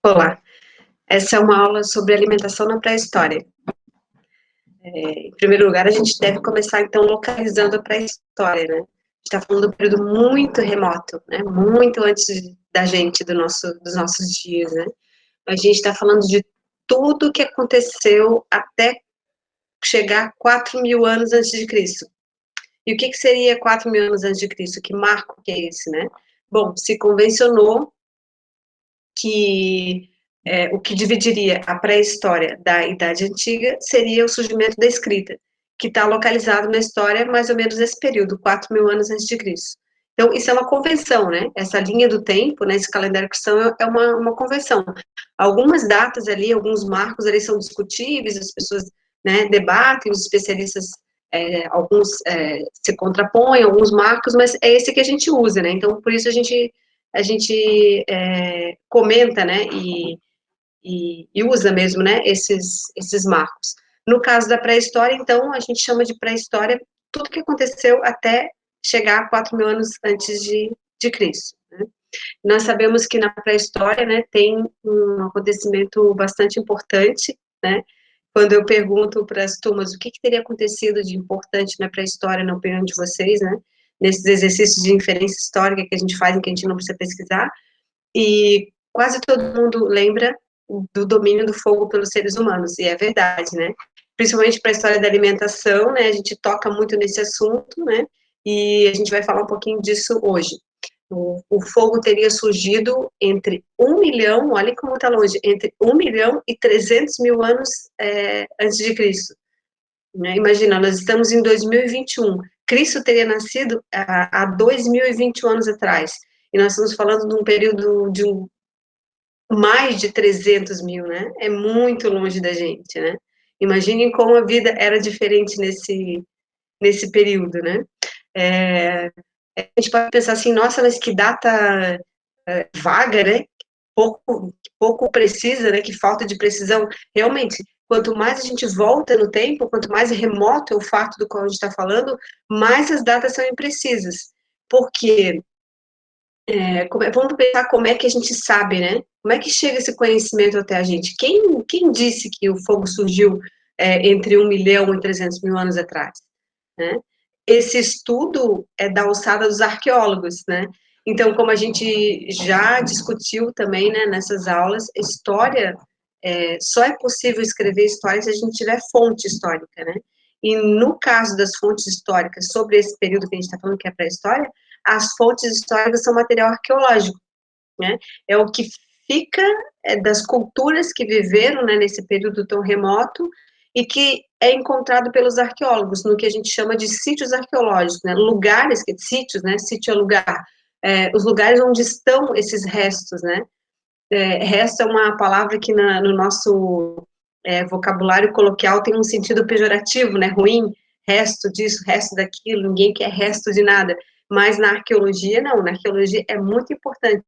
Olá, essa é uma aula sobre alimentação na pré-história. Em primeiro lugar, a gente deve começar, então, localizando a pré-história, né? A gente está falando de um período muito remoto, né? Muito antes da gente, dos nossos dias, né? A gente está falando de tudo que aconteceu até chegar a 4.000 anos antes de Cristo. E o que seria 4.000 anos antes de Cristo? Que marco que é esse, né? Bom, se convencionou que o que dividiria a pré-história da Idade Antiga seria o surgimento da escrita, que está localizado na história mais ou menos nesse período, 4.000 anos antes de Cristo. Então, isso é uma convenção, né? Essa linha do tempo, né, esse calendário cristão é uma convenção. Algumas datas ali, alguns marcos ali são discutíveis, as pessoas, né, debatem, os especialistas, alguns se contrapõem, alguns marcos, mas é esse que a gente usa, né? Então, por isso a gente comenta, né, e usa mesmo, né, esses marcos. No caso da pré-história, então, a gente chama de pré-história tudo que aconteceu até chegar a 4.000 anos antes de Cristo, né? Nós sabemos que na pré-história, né, tem um acontecimento bastante importante, né, quando eu pergunto para as turmas o que teria acontecido de importante na pré-história, na opinião de vocês, né, nesses exercícios de inferência histórica que a gente faz, em que a gente não precisa pesquisar, e quase todo mundo lembra do domínio do fogo pelos seres humanos, e é verdade, né? Principalmente para a história da alimentação, né? A gente toca muito nesse assunto, né? E a gente vai falar um pouquinho disso hoje. O fogo teria surgido entre 1.000.000, olha como está longe, entre 1.000.000 e 300.000 anos antes de Cristo. Né? Imagina, nós estamos em 2021. Cristo teria nascido há 2.021 anos atrás. E nós estamos falando de um período de mais de 300.000, né? É muito longe da gente, né? Imaginem como a vida era diferente nesse período, né? É, a gente pode pensar assim, nossa, mas que data vaga, né? Pouco precisa, né? Que falta de precisão. Realmente, quanto mais a gente volta no tempo, quanto mais remoto é o fato do qual a gente está falando, mais as datas são imprecisas. Porque vamos pensar como é que a gente sabe, né? Como é que chega esse conhecimento até a gente? Quem disse que o fogo surgiu entre 1.000.000 e 300.000 anos atrás? Né? Esse estudo é da alçada dos arqueólogos, né? Então, como a gente já discutiu também, né, nessas aulas, história, só é possível escrever história se a gente tiver fonte histórica, né? E no caso das fontes históricas sobre esse período que a gente está falando, que é a pré-história, as fontes históricas são material arqueológico, né? É o que fica das culturas que viveram, né, nesse período tão remoto e que é encontrado pelos arqueólogos no que a gente chama de sítios arqueológicos, né? Lugares, sítios, né? Sítio é lugar. Os lugares onde estão esses restos, né? Resto é uma palavra que no nosso vocabulário coloquial tem um sentido pejorativo, né? Ruim, resto disso, resto daquilo, ninguém quer resto de nada. Mas na arqueologia, não, na arqueologia é muito importante.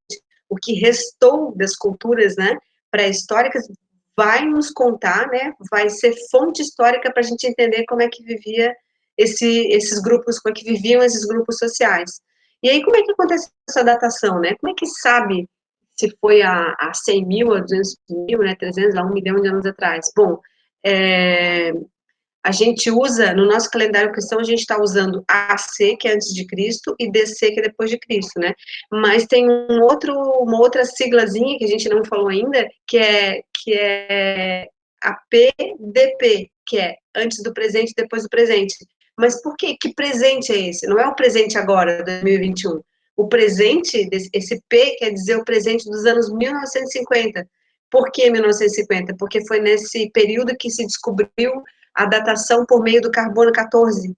O que restou das culturas, né, pré-históricas vai nos contar, né, vai ser fonte histórica para a gente entender como é que vivia esses grupos, como é que viviam esses grupos sociais. E aí, como é que acontece essa datação, né? Como é que sabe se foi a 100.000, a 200.000, né, 300, a 1.000.000 de anos atrás? Bom, a gente usa, no nosso calendário cristão, a gente está usando AC, que é antes de Cristo, e DC, que é depois de Cristo, né? Mas tem uma outra siglazinha que a gente não falou ainda, que é a PDP, que é antes do presente, depois do presente. Mas por quê? Que presente é esse? Não é o presente agora, 2021. O presente, esse P quer dizer o presente dos anos 1950. Por que 1950? Porque foi nesse período que se descobriu a datação por meio do carbono 14.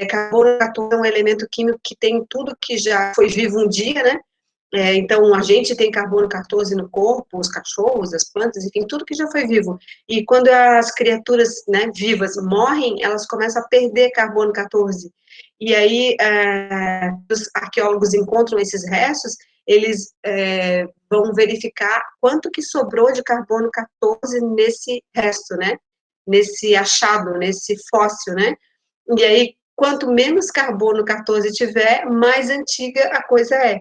Carbono 14 é um elemento químico que tem tudo que já foi vivo um dia, né? Então, a gente tem carbono 14 no corpo, os cachorros, as plantas, enfim, tudo que já foi vivo. E quando as criaturas, né, vivas morrem, elas começam a perder carbono 14. E aí, os arqueólogos encontram esses restos, eles vão verificar quanto que sobrou de carbono 14 nesse resto, né? Nesse achado, nesse fóssil, né? E aí, quanto menos carbono 14 tiver, mais antiga a coisa é.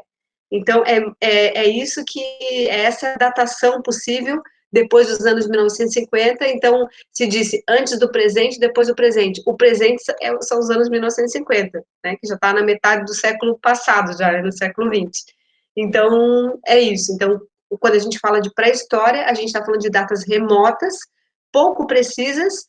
Então, é isso que é essa datação possível depois dos anos 1950. Então, se disse antes do presente, depois do presente. O presente são os anos 1950, né, que já está na metade do século passado, já é no século XX. Então, é isso. Então, quando a gente fala de pré-história, a gente está falando de datas remotas, pouco precisas,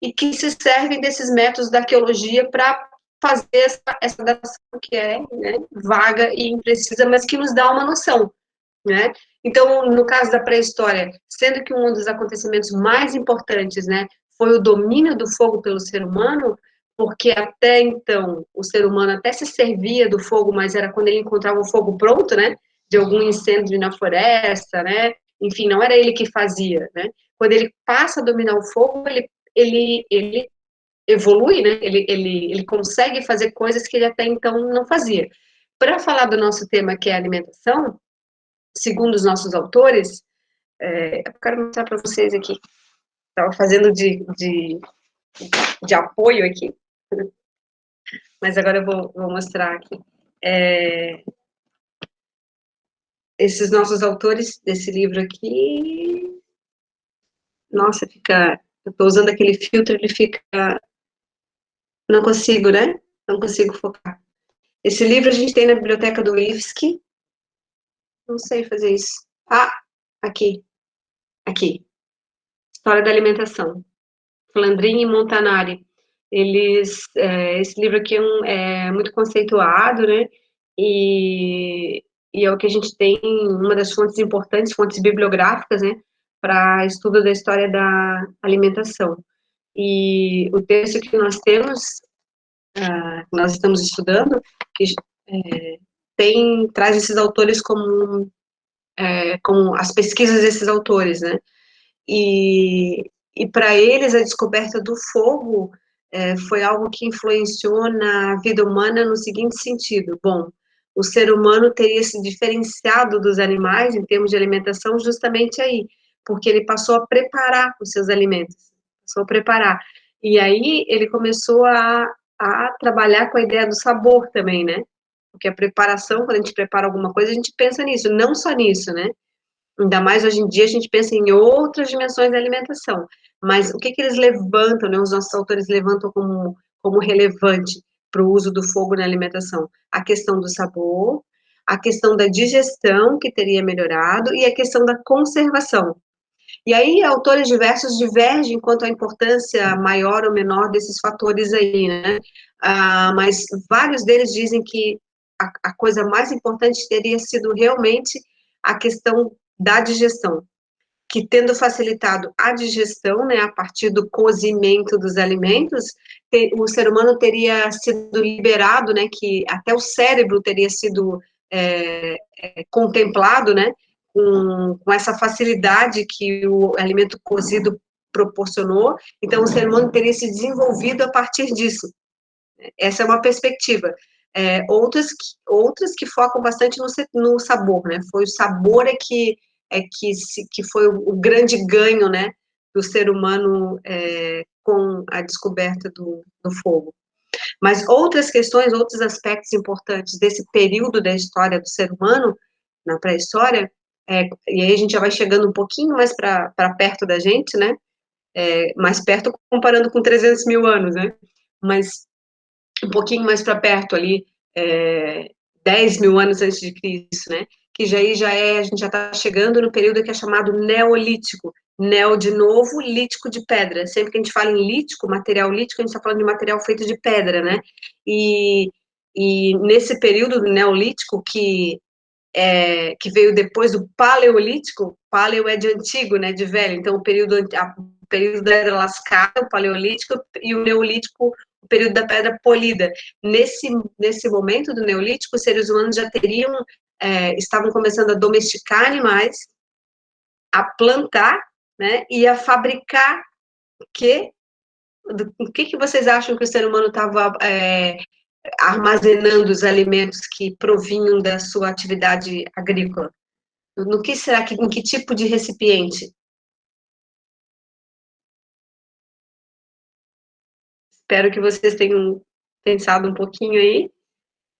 e que se servem desses métodos da arqueologia para fazer essa datação que é, né, vaga e imprecisa, mas que nos dá uma noção, né? Então, no caso da pré-história, sendo que um dos acontecimentos mais importantes, né, foi o domínio do fogo pelo ser humano, porque até então o ser humano até se servia do fogo, mas era quando ele encontrava o fogo pronto, né, de algum incêndio na floresta, né? Enfim, não era ele que fazia, né? Quando ele passa a dominar o fogo, ele evolui, né? Ele consegue fazer coisas que ele até então não fazia. Para falar do nosso tema, que é alimentação, segundo os nossos autores, eu quero mostrar para vocês aqui, estava fazendo de apoio aqui, mas agora eu vou mostrar aqui. Esses nossos autores desse livro aqui, nossa, fica, eu estou usando aquele filtro, ele fica, não consigo, né? Não consigo focar. Esse livro a gente tem na biblioteca do IFSC, não sei fazer isso. Ah, aqui. História da Alimentação. Flandrin e Montanari. Esse livro aqui é muito conceituado, né? E, e é o que a gente tem, uma das fontes importantes, fontes bibliográficas, né? Para estudo da história da alimentação. E o texto que nós temos, nós estamos estudando, que traz esses autores como as pesquisas desses autores, né? E para eles, a descoberta do fogo foi algo que influenciou na vida humana no seguinte sentido: bom, o ser humano teria se diferenciado dos animais em termos de alimentação justamente aí, porque ele passou a preparar os seus alimentos, passou a preparar. E aí ele começou a trabalhar com a ideia do sabor também, né? Porque a preparação, quando a gente prepara alguma coisa, a gente pensa nisso, não só nisso, né? Ainda mais hoje em dia a gente pensa em outras dimensões da alimentação. Mas o que eles levantam, né, os nossos autores levantam como relevante para o uso do fogo na alimentação? A questão do sabor, a questão da digestão, que teria melhorado, e a questão da conservação. E aí, autores diversos divergem quanto à importância maior ou menor desses fatores aí, né? Mas vários deles dizem que a coisa mais importante teria sido realmente a questão da digestão, que tendo facilitado a digestão, né, a partir do cozimento dos alimentos, o ser humano teria sido liberado, né, que até o cérebro teria sido contemplado, né, com essa facilidade que o alimento cozido proporcionou, então o ser humano teria se desenvolvido a partir disso. Essa é uma perspectiva. Outras que focam bastante no sabor, né? Foi o sabor que foi o grande ganho, né, do ser humano com a descoberta do fogo. Mas outras questões, outros aspectos importantes desse período da história do ser humano, na pré-história, e aí a gente já vai chegando um pouquinho mais para perto da gente, né? Mais perto comparando com 300 mil anos, né? Mas um pouquinho mais para perto ali, 10 mil anos antes de Cristo, né? Que a gente já está chegando no período que é chamado Neolítico. Neo de novo, lítico de pedra. Sempre que a gente fala em lítico, material lítico, a gente está falando de material feito de pedra, né? E, e nesse período do Neolítico, que veio depois do Paleolítico, Paleo é de antigo, né? De velho. Então, o período da Era Lascada, o Paleolítico, e o Neolítico, o período da Pedra Polida. Nesse momento do Neolítico, os seres humanos já estavam começando a domesticar animais, a plantar, né, e a fabricar que o que vocês acham que o ser humano estava armazenando os alimentos que provinham da sua atividade agrícola? No que será que, em que tipo de recipiente? Espero que vocês tenham pensado um pouquinho aí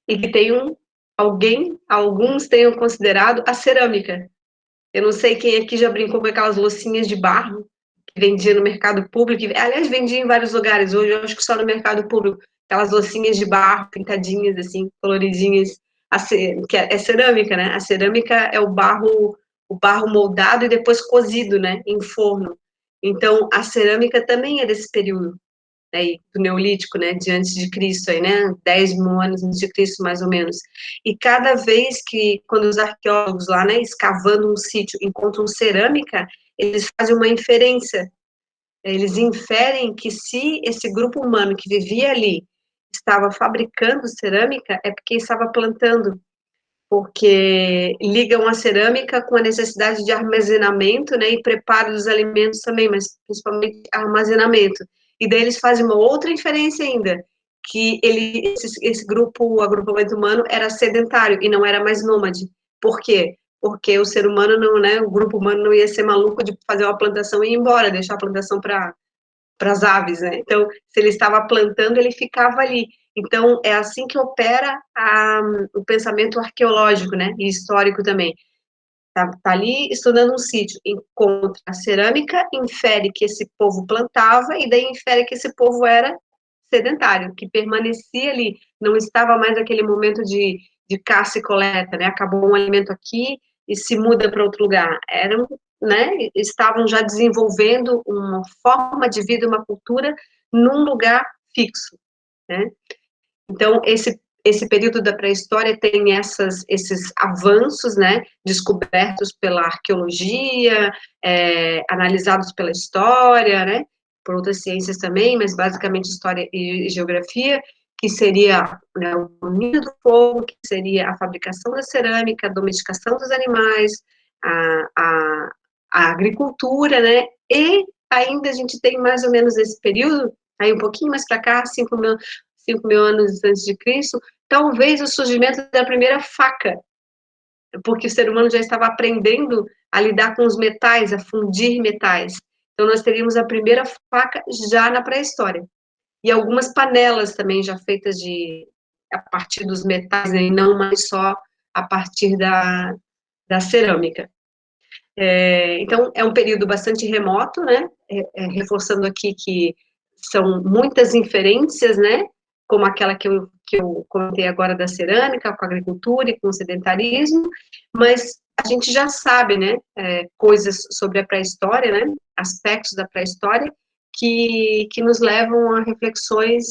e que tenham alguns tenham considerado a cerâmica. Eu não sei quem aqui já brincou com aquelas loucinhas de barro que vendia no mercado público, aliás, vendia em vários lugares, hoje eu acho que só no mercado público, aquelas loucinhas de barro, pintadinhas, assim, coloridinhas, que é cerâmica, né? A cerâmica é o barro moldado e depois cozido, né, em forno. Então, a cerâmica também é desse período, aí, do Neolítico, né, de antes de Cristo, aí, né, 10.000 anos antes de Cristo, mais ou menos. E cada vez que, quando os arqueólogos lá, né, escavando um sítio, encontram cerâmica, eles fazem uma inferência, eles inferem que se esse grupo humano que vivia ali estava fabricando cerâmica, é porque estava plantando, porque ligam a cerâmica com a necessidade de armazenamento, né, e preparo dos alimentos também, mas principalmente armazenamento. E daí eles fazem uma outra inferência ainda, que esse grupo, o agrupamento humano, era sedentário e não era mais nômade. Por quê? Porque o ser humano não, né, o grupo humano não ia ser maluco de fazer uma plantação e ir embora, deixar a plantação para as aves, né? Então, se ele estava plantando, ele ficava ali. Então, é assim que opera o pensamento arqueológico, né? E histórico também. Tá ali estudando um sítio, encontra a cerâmica, infere que esse povo plantava, e daí infere que esse povo era sedentário, que permanecia ali, não estava mais naquele momento de caça e coleta, né? Acabou um alimento aqui e se muda para outro lugar. Eram, né? Estavam já desenvolvendo uma forma de vida, uma cultura num lugar fixo, né? Então, esse período da pré-história tem esses avanços, né, descobertos pela arqueologia, analisados pela história, né, por outras ciências também, mas basicamente história e geografia, que seria, né, o domínio do fogo, que seria a fabricação da cerâmica, a domesticação dos animais, a, a, a agricultura, né, e ainda a gente tem mais ou menos esse período, aí um pouquinho mais para cá, 5.000 anos antes de Cristo, talvez o surgimento da primeira faca, porque o ser humano já estava aprendendo a lidar com os metais, a fundir metais. Então, nós teríamos a primeira faca já na pré-história. E algumas panelas também já feitas a partir dos metais, né, e não mais só a partir da cerâmica. Então, é um período bastante remoto, né? Reforçando aqui que são muitas inferências, né? Como aquela que eu comentei agora da cerâmica, com a agricultura e com o sedentarismo, mas a gente já sabe, né? Coisas sobre a pré-história, né? Aspectos da pré-história que nos levam a reflexões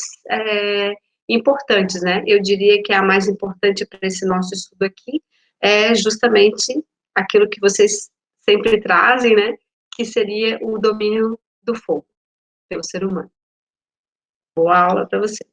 importantes, né? Eu diria que a mais importante para esse nosso estudo aqui é justamente aquilo que vocês sempre trazem, né, que seria o domínio do fogo pelo ser humano. Boa aula para você.